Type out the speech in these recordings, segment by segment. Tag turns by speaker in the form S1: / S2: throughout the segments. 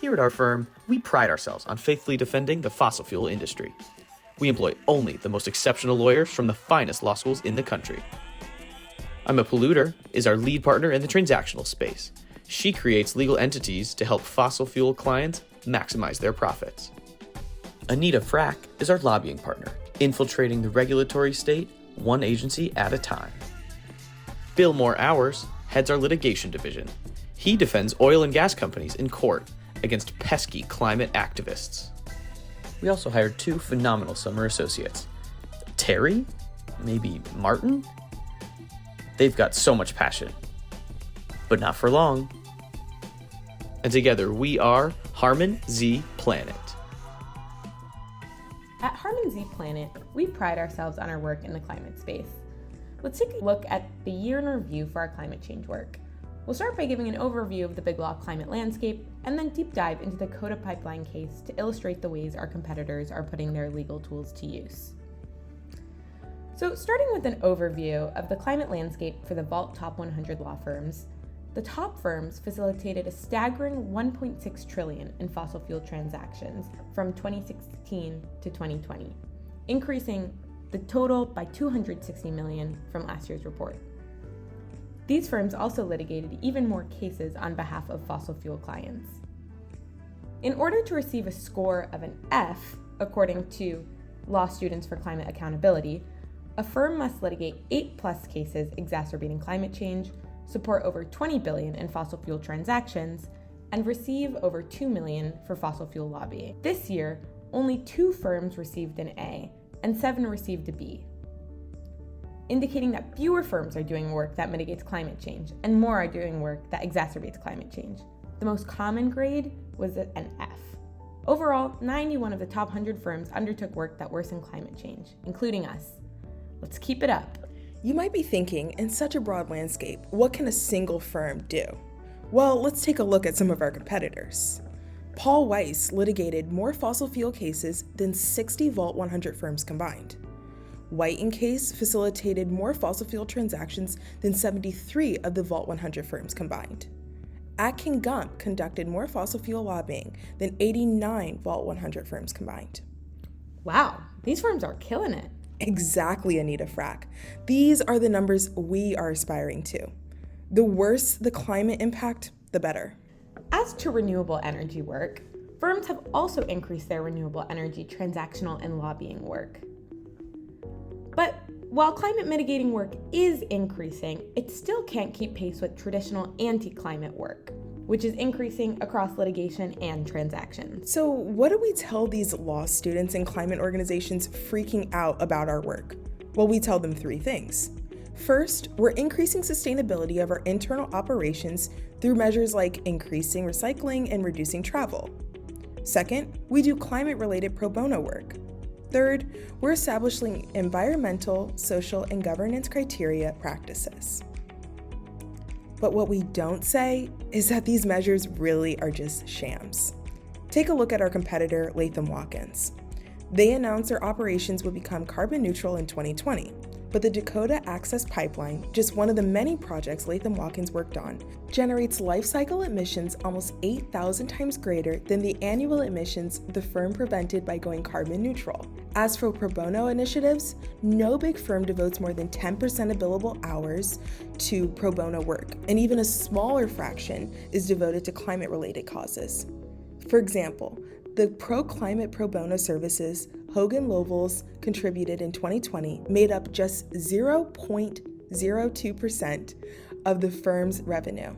S1: Here at our firm, we pride ourselves on faithfully defending the fossil fuel industry. We employ only the most exceptional lawyers from the finest law schools in the country. I'm a Polluter is our lead partner in the transactional space. She creates legal entities to help fossil fuel clients maximize their profits. Anita Frack is our lobbying partner, infiltrating the regulatory state one agency at a time. Bill Moore-Hours heads our litigation division. He defends oil and gas companies in court against pesky climate activists. We also hired 2 phenomenal summer associates. Terry? Maybe Martin? They've got so much passion. But not for long. And together we are Harmin Zee Planette.
S2: At Harmin Zee Planette, we pride ourselves on our work in the climate space. Let's take a look at the year in review for our climate change work. We'll start by giving an overview of the Big Law climate landscape, and then deep dive into the Dakota Pipeline case to illustrate the ways our competitors are putting their legal tools to use. So starting with an overview of the climate landscape for the Vault Top 100 law firms, the top firms facilitated a staggering $1.6 trillion in fossil fuel transactions from 2016 to 2020, increasing the total by $260 million from last year's report. These firms also litigated even more cases on behalf of fossil fuel clients. In order to receive a score of an F, according to Law Students for Climate Accountability, a firm must litigate 8+ cases exacerbating climate change, support over $20 billion in fossil fuel transactions, and receive over $2 million for fossil fuel lobbying. This year, only 2 firms received an A, and 7 received a B, indicating that fewer firms are doing work that mitigates climate change, and more are doing work that exacerbates climate change. The most common grade was an F. Overall, 91 of the top 100 firms undertook work that worsened climate change, including us. Let's keep it up.
S3: You might be thinking, in such a broad landscape, what can a single firm do? Well, let's take a look at some of our competitors. Paul Weiss litigated more fossil fuel cases than 60 Vault 100 firms combined. White & Case facilitated more fossil fuel transactions than 73 of the Vault 100 firms combined. Atkin Gump conducted more fossil fuel lobbying than 89 Vault 100 firms combined.
S2: Wow, these firms are killing it.
S3: Exactly, Anita Frack. These are the numbers we are aspiring to. The worse the climate impact, the better.
S2: As to renewable energy work, firms have also increased their renewable energy transactional and lobbying work. But while climate mitigating work is increasing, it still can't keep pace with traditional anti-climate work, which is increasing across litigation and transactions.
S3: So what do we tell these law students and climate organizations freaking out about our work? Well, we tell them 3 things. First, we're increasing sustainability of our internal operations through measures like increasing recycling and reducing travel. Second, we do climate-related pro bono work. Third, we're establishing environmental, social, and governance criteria practices. But what we don't say is that these measures really are just shams. Take a look at our competitor, Latham Watkins. They announced their operations would become carbon neutral in 2020, but the Dakota Access Pipeline, just one of the many projects Latham Watkins worked on, generates life cycle emissions almost 8,000 times greater than the annual emissions the firm prevented by going carbon neutral. As for pro bono initiatives, no big firm devotes more than 10% of billable hours to pro bono work, and even a smaller fraction is devoted to climate-related causes. For example, the pro-climate pro bono services Hogan Lovells contributed in 2020 made up just 0.02% of the firm's revenue.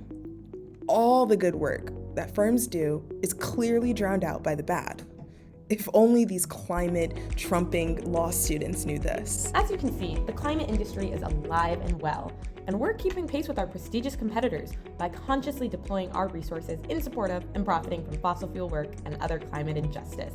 S3: All the good work that firms do is clearly drowned out by the bad. If only these climate-trumping law students knew this.
S2: As you can see, the climate industry is alive and well, and we're keeping pace with our prestigious competitors by consciously deploying our resources in support of and profiting from fossil fuel work and other climate injustice.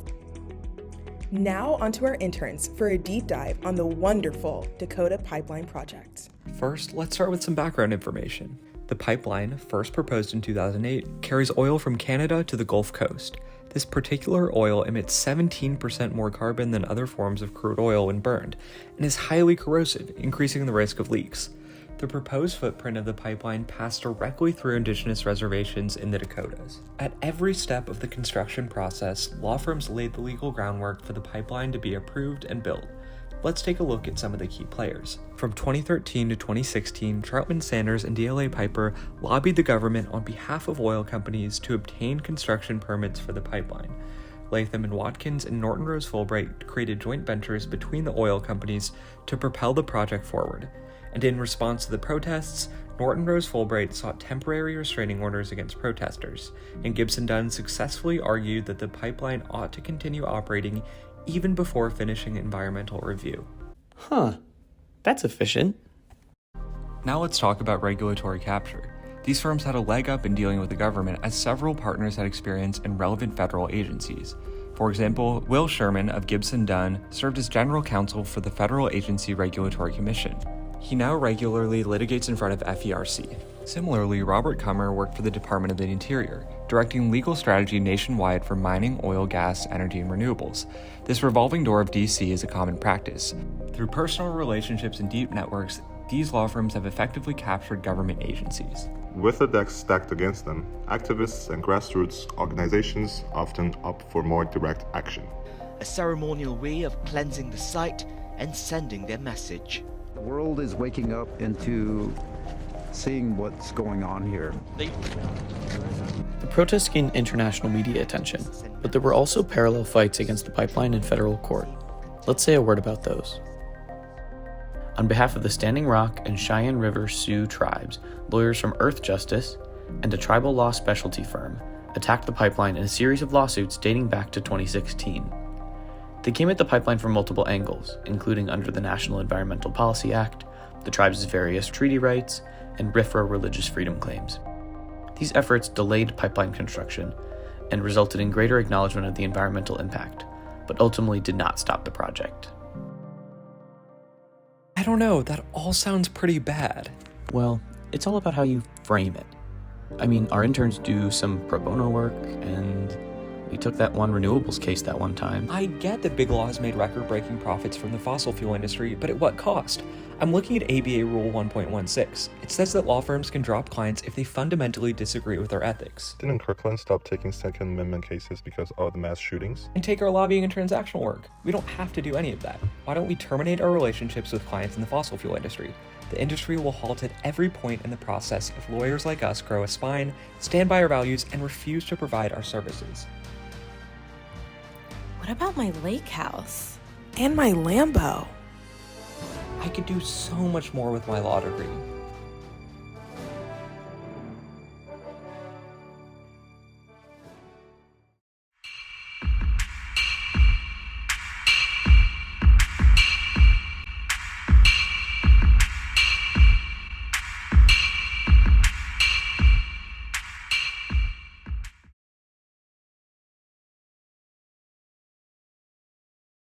S3: Now onto our interns for a deep dive on the wonderful Dakota Pipeline project.
S4: First, let's start with some background information. The pipeline, first proposed in 2008, carries oil from Canada to the Gulf Coast. This particular oil emits 17% more carbon than other forms of crude oil when burned, and is highly corrosive, increasing the risk of leaks. The proposed footprint of the pipeline passed directly through indigenous reservations in the Dakotas. At every step of the construction process, law firms laid the legal groundwork for the pipeline to be approved and built. Let's take a look at some of the key players. From 2013 to 2016, Troutman Sanders and DLA Piper lobbied the government on behalf of oil companies to obtain construction permits for the pipeline. Latham and Watkins and Norton Rose Fulbright created joint ventures between the oil companies to propel the project forward. And in response to the protests, Norton Rose Fulbright sought temporary restraining orders against protesters, and Gibson Dunn successfully argued that the pipeline ought to continue operating even before finishing environmental review.
S1: Huh. That's efficient.
S4: Now let's talk about regulatory capture. These firms had a leg up in dealing with the government as several partners had experience in relevant federal agencies. For example, Will Sherman of Gibson Dunn served as general counsel for the Federal Agency Regulatory Commission. He now regularly litigates in front of FERC. Similarly, Robert Kummer worked for the Department of the Interior, directing legal strategy nationwide for mining, oil, gas, energy, and renewables. This revolving door of DC is a common practice. Through personal relationships and deep networks, these law firms have effectively captured government agencies.
S5: With the deck stacked against them, activists and grassroots organizations often opt for more direct action.
S6: A ceremonial way of cleansing the site and sending their message.
S7: The world is waking up into seeing what's going on here.
S1: The protests gained international media attention, but there were also parallel fights against the pipeline in federal court. Let's say a word about those. On behalf of the Standing Rock and Cheyenne River Sioux tribes, lawyers from EarthJustice and a tribal law specialty firm attacked the pipeline in a series of lawsuits dating back to 2016. They came at the pipeline from multiple angles, including under the National Environmental Policy Act, the tribe's various treaty rights, and RFRA religious freedom claims. These efforts delayed pipeline construction and resulted in greater acknowledgement of the environmental impact, but ultimately did not stop the project.
S4: I don't know, that all sounds pretty bad.
S1: Well, it's all about how you frame it. I mean, our interns do some pro bono work, and we took that one renewables case that one time.
S4: I get that Big Law has made record-breaking profits from the fossil fuel industry, but at what cost? I'm looking at ABA Rule 1.16. It says that law firms can drop clients if they fundamentally disagree with their ethics.
S5: Didn't Kirkland stop taking Second Amendment cases because of the mass shootings?
S4: And take our lobbying and transactional work. We don't have to do any of that. Why don't we terminate our relationships with clients in the fossil fuel industry? The industry will halt at every point in the process if lawyers like us grow a spine, stand by our values, and refuse to provide our services.
S8: What about my lake house?
S3: And my Lambo.
S4: I could do so much more with my law degree.